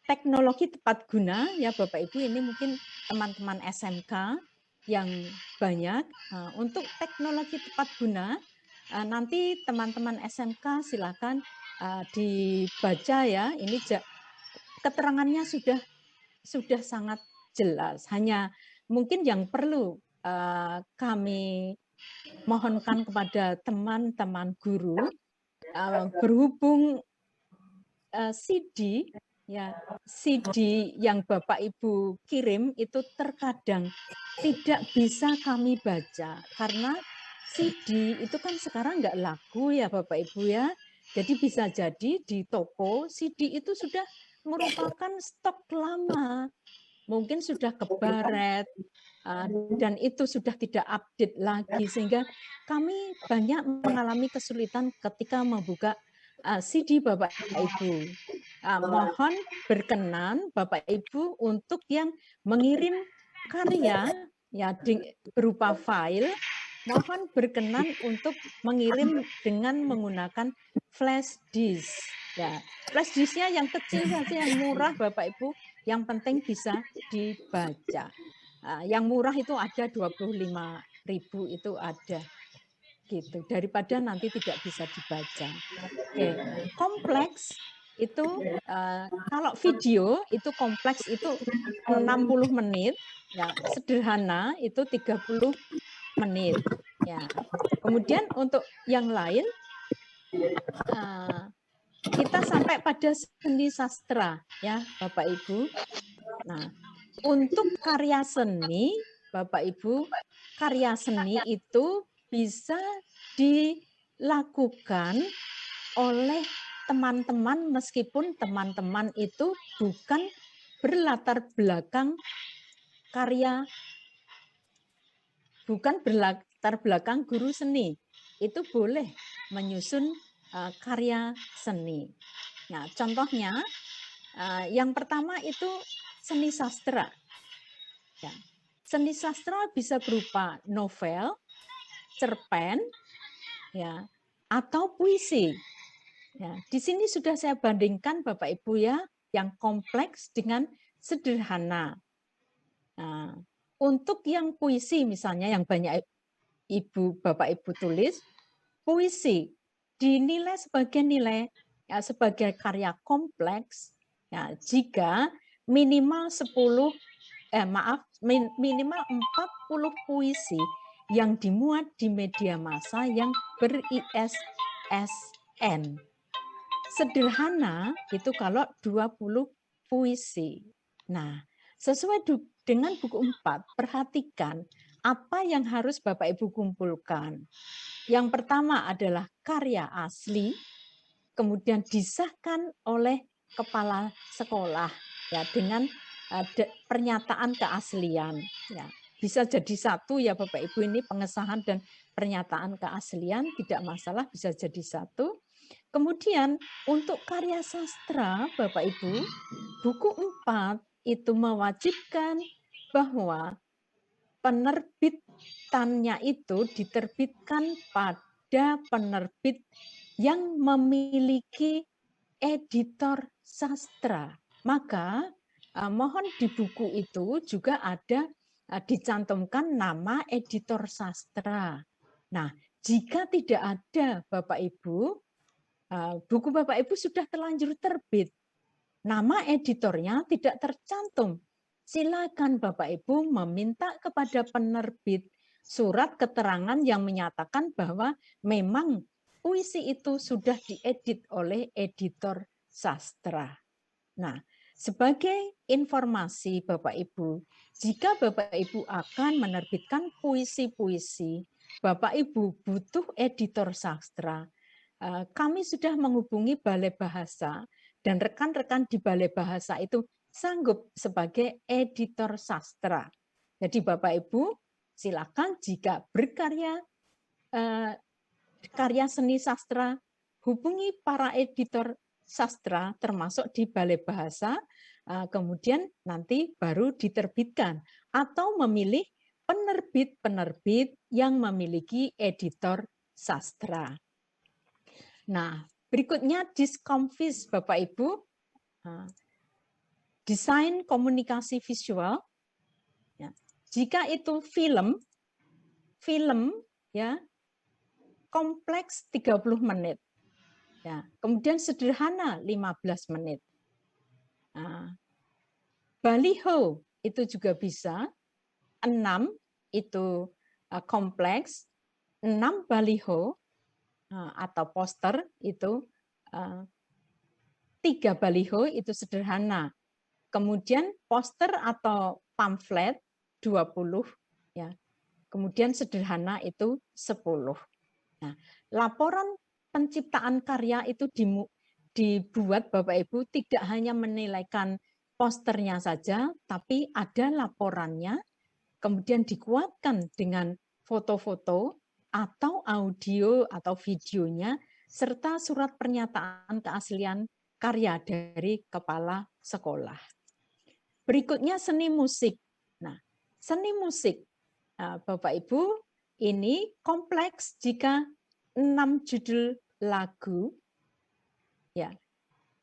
Teknologi tepat guna, ya Bapak Ibu, ini mungkin teman-teman SMK yang banyak. Untuk teknologi tepat guna, nanti teman-teman SMK silakan dibaca ya. Ini keterangannya sudah sangat jelas. Hanya mungkin yang perlu kami mohonkan kepada teman-teman guru, berhubung CD yang Bapak Ibu kirim itu terkadang tidak bisa kami baca karena CD itu kan sekarang nggak laku ya Bapak Ibu ya. Jadi bisa jadi di toko CD itu sudah merupakan stok lama, mungkin sudah kebaret dan itu sudah tidak update lagi, sehingga kami banyak mengalami kesulitan ketika membuka CD Bapak Ibu. Mohon berkenan Bapak Ibu untuk yang mengirim karya ya berupa file, mohon berkenan untuk mengirim dengan menggunakan flash disk. Ya, flash disknya yang kecil saja, yang murah Bapak Ibu, yang penting bisa dibaca. Yang murah itu ada 25.000 itu ada. Gitu, daripada nanti tidak bisa dibaca. Oke, kompleks itu kalau video itu kompleks itu 60 menit, ya sederhana itu 30 menit. Ya. Kemudian untuk yang lain kita sampai pada seni sastra ya Bapak Ibu. Nah, untuk karya seni Bapak Ibu, karya seni itu bisa dilakukan oleh teman-teman meskipun teman-teman itu bukan berlatar belakang karya, bukan berlatar belakang guru seni. Itu boleh menyusun karya seni. Nah, contohnya yang pertama itu seni sastra. Ya. Seni sastra bisa berupa novel, cerpen, ya, atau puisi. Ya, di sini sudah saya bandingkan Bapak Ibu ya, yang kompleks dengan sederhana. Nah, untuk yang puisi misalnya yang banyak Bapak Ibu tulis, puisi dinilai sebagai karya kompleks ya, jika minimal minimal 40 puisi yang dimuat di media massa yang ber-ISSN. Sederhana itu kalau 20 puisi. Nah, sesuai dengan buku 4, perhatikan apa yang harus Bapak Ibu kumpulkan. Yang pertama adalah karya asli, kemudian disahkan oleh kepala sekolah ya dengan pernyataan keaslian. Ya, bisa jadi satu ya Bapak Ibu, ini pengesahan dan pernyataan keaslian tidak masalah, bisa jadi satu. Kemudian untuk karya sastra Bapak Ibu, buku 4 itu mewajibkan bahwa penerbitannya itu diterbitkan pada penerbit yang memiliki editor sastra. Maka mohon di buku itu juga ada dicantumkan nama editor sastra. Nah, jika tidak ada Bapak Ibu, buku Bapak Ibu sudah terlanjur terbit, nama editornya tidak tercantum, silakan Bapak Ibu meminta kepada penerbit surat keterangan yang menyatakan bahwa memang puisi itu sudah diedit oleh editor sastra. Nah, sebagai informasi Bapak Ibu, jika Bapak Ibu akan menerbitkan puisi-puisi, Bapak Ibu butuh editor sastra, kami sudah menghubungi Balai Bahasa dan rekan-rekan di Balai Bahasa itu sanggup sebagai editor sastra. Jadi Bapak Ibu silakan jika berkarya karya seni sastra, hubungi para editor sastra termasuk di Balai Bahasa, kemudian nanti baru diterbitkan atau memilih penerbit-penerbit yang memiliki editor sastra. Nah, berikutnya Diskomvis Bapak Ibu, desain komunikasi visual. Ya. Jika itu film ya kompleks 30 menit. Ya, kemudian sederhana 15 menit. Nah, baliho itu juga bisa, 6 itu kompleks, 6 baliho atau poster itu 3 baliho itu sederhana. Kemudian poster atau pamflet 20 ya. Kemudian sederhana itu 10. Nah, laporan penciptaan karya itu dibuat Bapak Ibu tidak hanya menilaikan posternya saja, tapi ada laporannya, kemudian dikuatkan dengan foto-foto atau audio atau videonya, serta surat pernyataan keaslian karya dari kepala sekolah. Berikutnya seni musik. Nah, seni musik, Bapak Ibu, ini kompleks jika 6 judul lagu, ya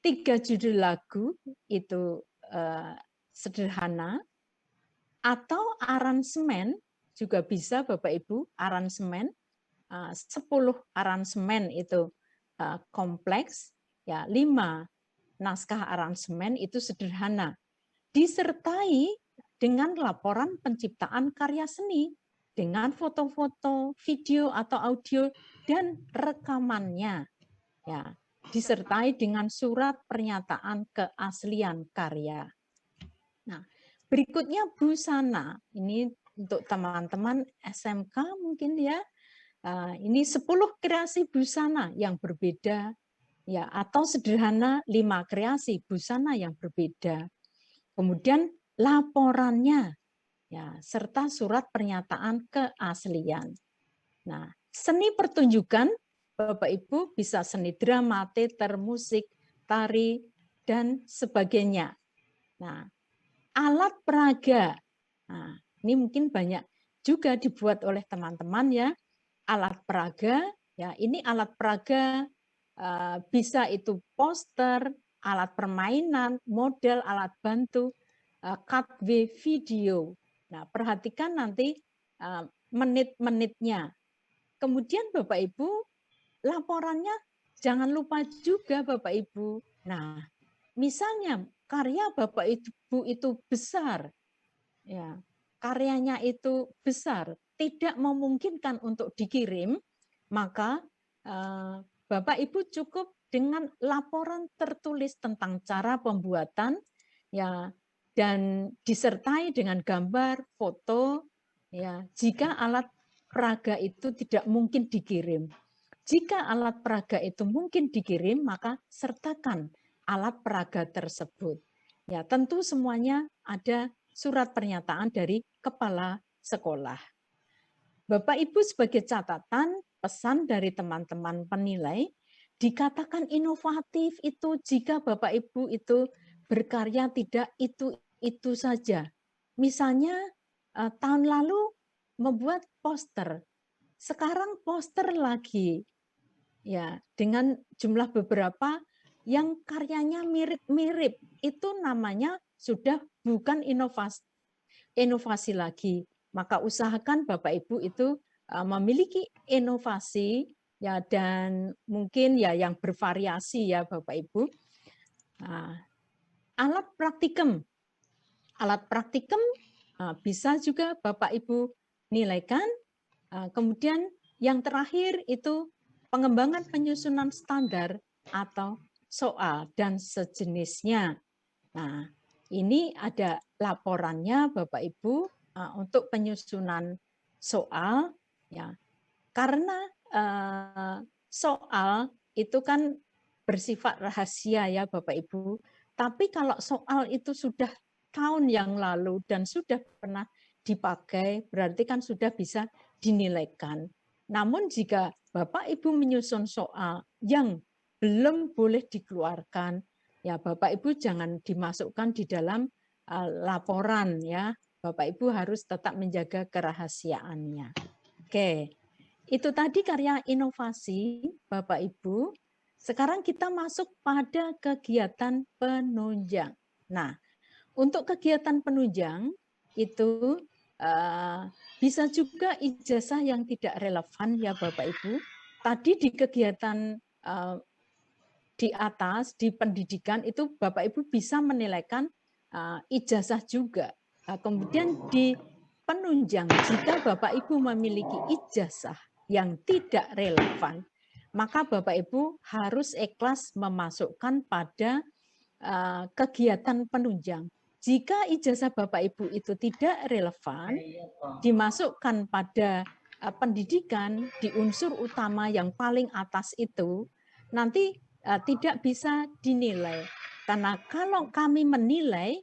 3 judul lagu itu sederhana, atau aransemen juga bisa Bapak Ibu, aransemen 10 aransemen itu kompleks, ya 5 naskah aransemen itu sederhana, disertai dengan laporan penciptaan karya seni dengan foto-foto, video atau audio dan rekamannya, ya disertai dengan surat pernyataan keaslian karya. Nah, berikutnya busana. Ini untuk teman-teman SMK mungkin ya. Ini 10 kreasi busana yang berbeda ya, atau sederhana 5 kreasi busana yang berbeda. Kemudian laporannya ya, serta surat pernyataan keaslian. Nah, seni pertunjukan Bapak Ibu bisa seni drama, teater, musik, tari, dan sebagainya. Nah, alat peraga. Nah, ini mungkin banyak juga dibuat oleh teman-teman ya. Alat peraga, ya ini alat peraga bisa itu poster, alat permainan, model, alat bantu, cutway video. Nah, perhatikan nanti menit-menitnya. Kemudian Bapak Ibu, laporannya jangan lupa juga Bapak Ibu. Nah, misalnya karya Bapak Ibu itu besar, ya, karyanya itu besar, tidak memungkinkan untuk dikirim, maka Bapak Ibu cukup dengan laporan tertulis tentang cara pembuatan, ya, dan disertai dengan gambar, foto, ya, jika alat peraga itu tidak mungkin dikirim. Jika alat peraga itu mungkin dikirim, maka sertakan alat peraga tersebut. Ya, tentu semuanya ada surat pernyataan dari kepala sekolah. Bapak Ibu sebagai catatan, pesan dari teman-teman penilai, dikatakan inovatif itu jika Bapak Ibu itu berkarya tidak itu saja. Misalnya tahun lalu membuat poster, sekarang poster lagi, ya dengan jumlah beberapa yang karyanya mirip-mirip, itu namanya sudah bukan inovasi lagi. Maka usahakan Bapak Ibu itu memiliki inovasi ya, dan mungkin ya yang bervariasi ya Bapak Ibu. Alat praktikum bisa juga Bapak Ibu nilaikan. Kemudian yang terakhir itu pengembangan penyusunan standar atau soal dan sejenisnya. Nah, ini ada laporannya Bapak Ibu untuk penyusunan soal, ya, karena soal itu kan bersifat rahasia ya Bapak Ibu. Tapi kalau soal itu sudah tahun yang lalu dan sudah pernah dipakai, berarti kan sudah bisa dinilaikan. Namun jika Bapak Ibu menyusun soal yang belum boleh dikeluarkan, ya Bapak Ibu jangan dimasukkan di dalam laporan ya. Bapak Ibu harus tetap menjaga kerahasiaannya. Oke, itu tadi karya inovasi Bapak Ibu. Sekarang kita masuk pada kegiatan penunjang. Nah, untuk kegiatan penunjang itu bisa juga ijazah yang tidak relevan ya Bapak Ibu. Tadi di kegiatan di atas, di pendidikan itu Bapak Ibu bisa menilaikan ijazah juga. Kemudian di penunjang, jika Bapak Ibu memiliki ijazah yang tidak relevan, maka Bapak Ibu harus ikhlas memasukkan pada kegiatan penunjang. Jika ijazah Bapak Ibu itu tidak relevan, dimasukkan pada pendidikan di unsur utama yang paling atas itu, nanti tidak bisa dinilai. Karena kalau kami menilai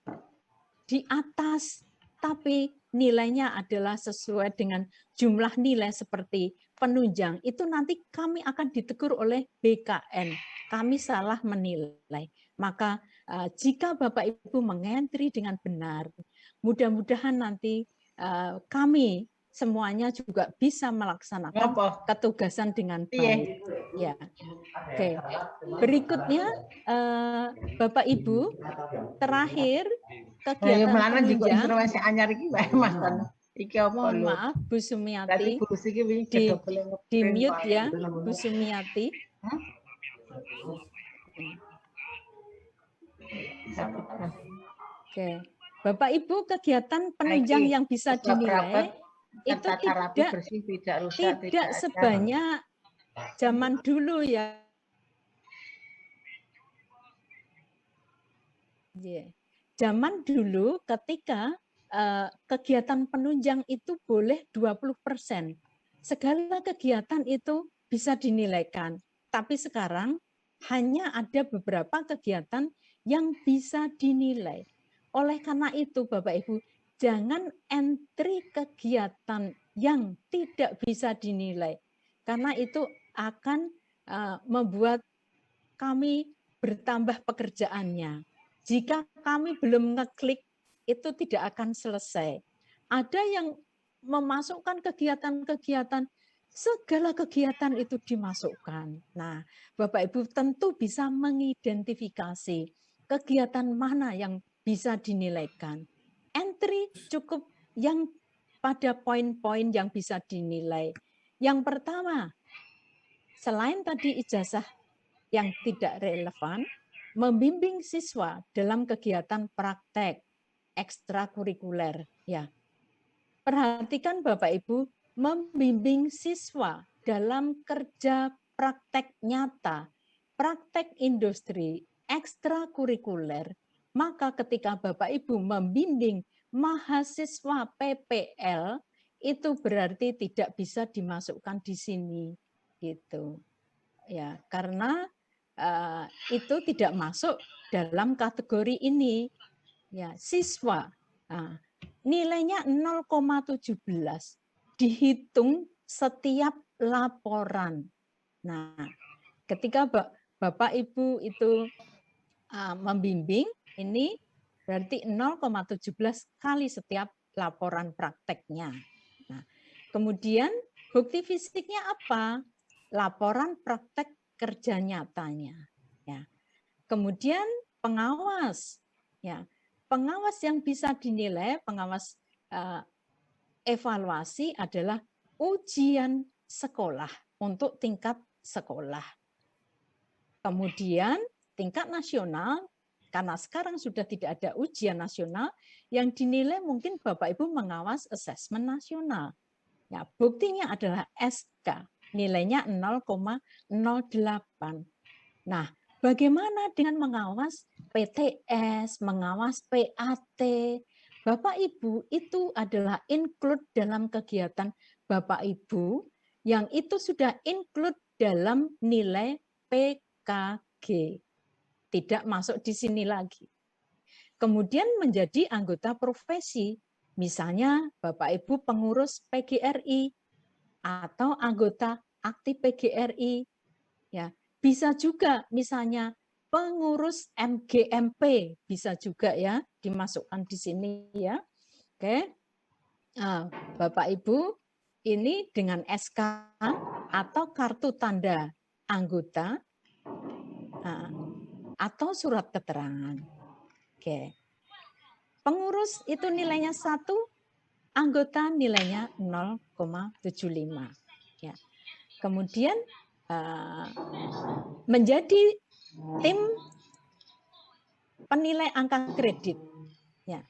di atas, tapi nilainya adalah sesuai dengan jumlah nilai seperti penunjang, itu nanti kami akan ditegur oleh BKN. Kami salah menilai. Maka jika Bapak Ibu mengentri dengan benar, mudah-mudahan nanti kami semuanya juga bisa melaksanakan ketugasan dengan baik. Ya, oke. Berikutnya Bapak Ibu, terakhir kegiatan penunjang. Mohon maaf Bu Sumiati, di mute ya Bu Sumiati. Oke, Bapak Ibu, kegiatan penunjang yang bisa dinilai itu tidak sebanyak zaman dulu ya. Zaman dulu ketika kegiatan penunjang itu boleh 20%. Segala kegiatan itu bisa dinilaikan. Tapi sekarang hanya ada beberapa kegiatan yang bisa dinilai. Oleh karena itu Bapak Ibu, jangan entry kegiatan yang tidak bisa dinilai. Karena itu akan membuat kami bertambah pekerjaannya. Jika kami belum ngeklik, itu tidak akan selesai. Ada yang memasukkan kegiatan-kegiatan, segala kegiatan itu dimasukkan. Nah, Bapak Ibu tentu bisa mengidentifikasi kegiatan mana yang bisa dinilaikan. Entry cukup yang pada poin-poin yang bisa dinilai. Yang pertama, selain tadi ijazah yang tidak relevan, membimbing siswa dalam kegiatan praktek ekstrakurikuler. Ya, perhatikan Bapak Ibu, membimbing siswa dalam kerja praktek nyata, praktek industri, ekstrakurikuler, maka ketika Bapak Ibu membimbing mahasiswa PPL, itu berarti tidak bisa dimasukkan di sini, gitu. Ya, karena itu tidak masuk dalam kategori ini. Ya, siswa. Nah, nilainya 0,17 dihitung setiap laporan. Nah, ketika Bapak Ibu itu membimbing, ini berarti 0,17 kali setiap laporan prakteknya. Nah, kemudian bukti fisiknya apa? Laporan praktek kerja nyatanya. Ya. Kemudian pengawas. Ya, pengawas yang bisa dinilai, pengawas evaluasi adalah ujian sekolah untuk tingkat sekolah. Kemudian tingkat nasional, karena sekarang sudah tidak ada ujian nasional, yang dinilai mungkin Bapak Ibu mengawas asesmen nasional. Ya, buktinya adalah SK, nilainya 0,08. Nah, bagaimana dengan mengawas PTS, mengawas PAT? Bapak Ibu itu adalah include dalam kegiatan Bapak Ibu yang itu sudah include dalam nilai PKG. Tidak masuk di sini lagi. Kemudian menjadi anggota profesi. Misalnya Bapak Ibu pengurus PGRI atau anggota aktif PGRI. Ya, bisa juga misalnya pengurus MGMP, bisa juga ya dimasukkan di sini ya. Oke. Nah, Bapak Ibu, ini dengan SK atau kartu tanda anggota atau surat keterangan. Oke. Pengurus itu nilainya 1, anggota nilainya 0,75. Ya. Kemudian menjadi tim penilai angka kredit. Ya.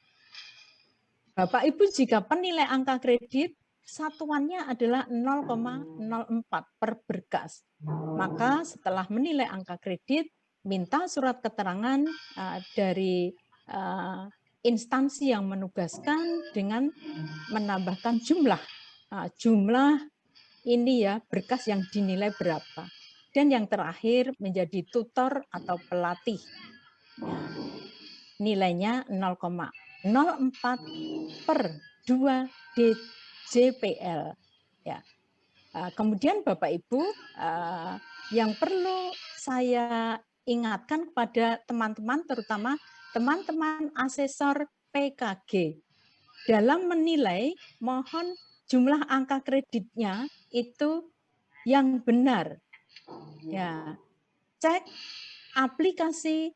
Bapak Ibu jika penilai angka kredit satuannya adalah 0,04 per berkas. Maka setelah menilai angka kredit, minta surat keterangan dari instansi yang menugaskan dengan menambahkan jumlah ini ya berkas yang dinilai berapa. Dan yang terakhir menjadi tutor atau pelatih. Ya, nilainya 0,04 per 2 DJPL. Ya. Kemudian Bapak Ibu, yang perlu saya ingatkan kepada teman-teman, terutama teman-teman asesor PKG, dalam menilai mohon jumlah angka kreditnya itu yang benar. Ya, cek aplikasi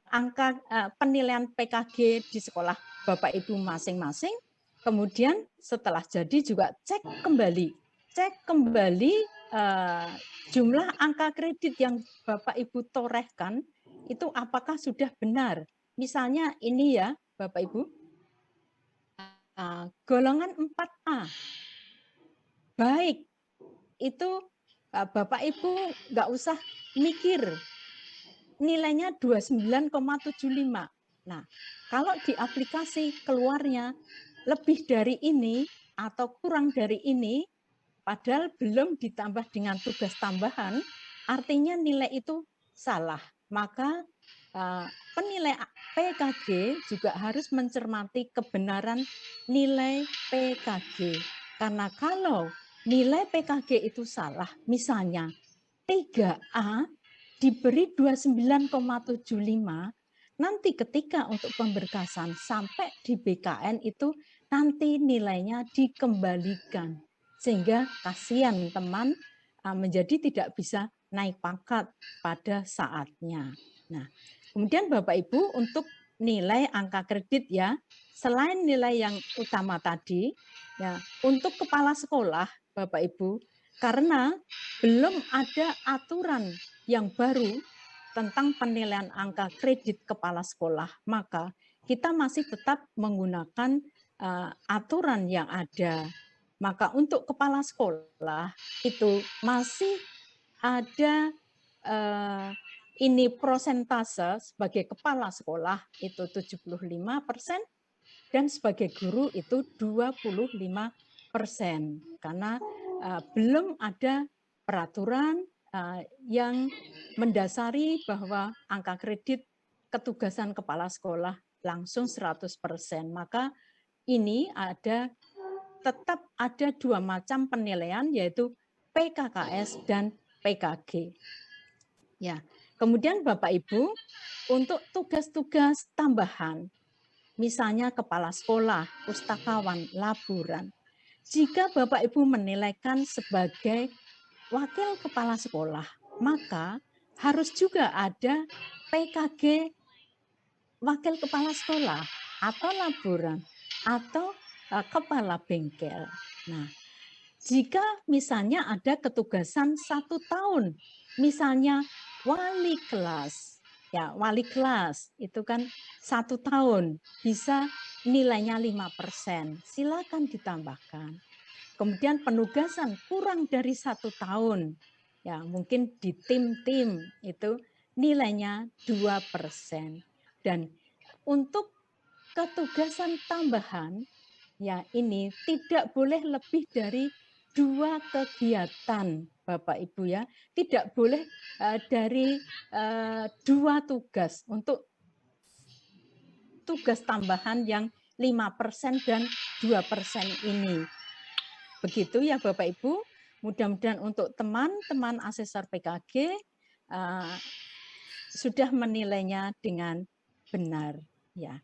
angka penilaian PKG di sekolah Bapak Ibu masing-masing. Kemudian setelah jadi juga cek kembali jumlah angka kredit yang Bapak Ibu torehkan itu apakah sudah benar. Misalnya ini ya Bapak Ibu, golongan 4A. Baik, itu Bapak Ibu nggak usah mikir, nilainya 29,75. Nah, kalau di aplikasi keluarnya lebih dari ini atau kurang dari ini, padahal belum ditambah dengan tugas tambahan, artinya nilai itu salah. Maka penilai PKG juga harus mencermati kebenaran nilai PKG. Karena kalau nilai PKG itu salah, misalnya 3A, diberi 29,75, nanti ketika untuk pemberkasan sampai di BKN itu nanti nilainya dikembalikan. Sehingga kasihan teman menjadi tidak bisa naik pangkat pada saatnya. Nah, kemudian Bapak Ibu untuk nilai angka kredit ya, selain nilai yang utama tadi, ya untuk kepala sekolah Bapak Ibu, karena belum ada aturan yang baru tentang penilaian angka kredit kepala sekolah, maka kita masih tetap menggunakan aturan yang ada. Maka untuk kepala sekolah itu masih ada ini prosentase sebagai kepala sekolah itu 75% dan sebagai guru itu 25%. Karena belum ada peraturan yang mendasari bahwa angka kredit ketugasan kepala sekolah langsung 100%. Maka ini tetap ada dua macam penilaian, yaitu PKKS dan PKG. Ya, kemudian Bapak Ibu, untuk tugas-tugas tambahan, misalnya kepala sekolah, pustakawan, laboran, jika Bapak Ibu menilaikan sebagai wakil kepala sekolah, maka harus juga ada PKG wakil kepala sekolah atau laboran atau kepala bengkel. Nah, jika misalnya ada ketugasan 1 tahun, misalnya wali kelas, ya wali kelas itu kan 1 tahun bisa nilainya 5%, silakan ditambahkan. Kemudian penugasan kurang dari 1 tahun, ya mungkin di tim-tim itu nilainya 2%. Dan untuk ketugasan tambahan, ya ini tidak boleh lebih dari 2 kegiatan, Bapak Ibu ya. Tidak boleh dari 2 tugas untuk tugas tambahan yang 5% dan 2% ini. Begitu ya Bapak Ibu. Mudah-mudahan untuk teman-teman asesor PKG sudah menilainya dengan benar ya.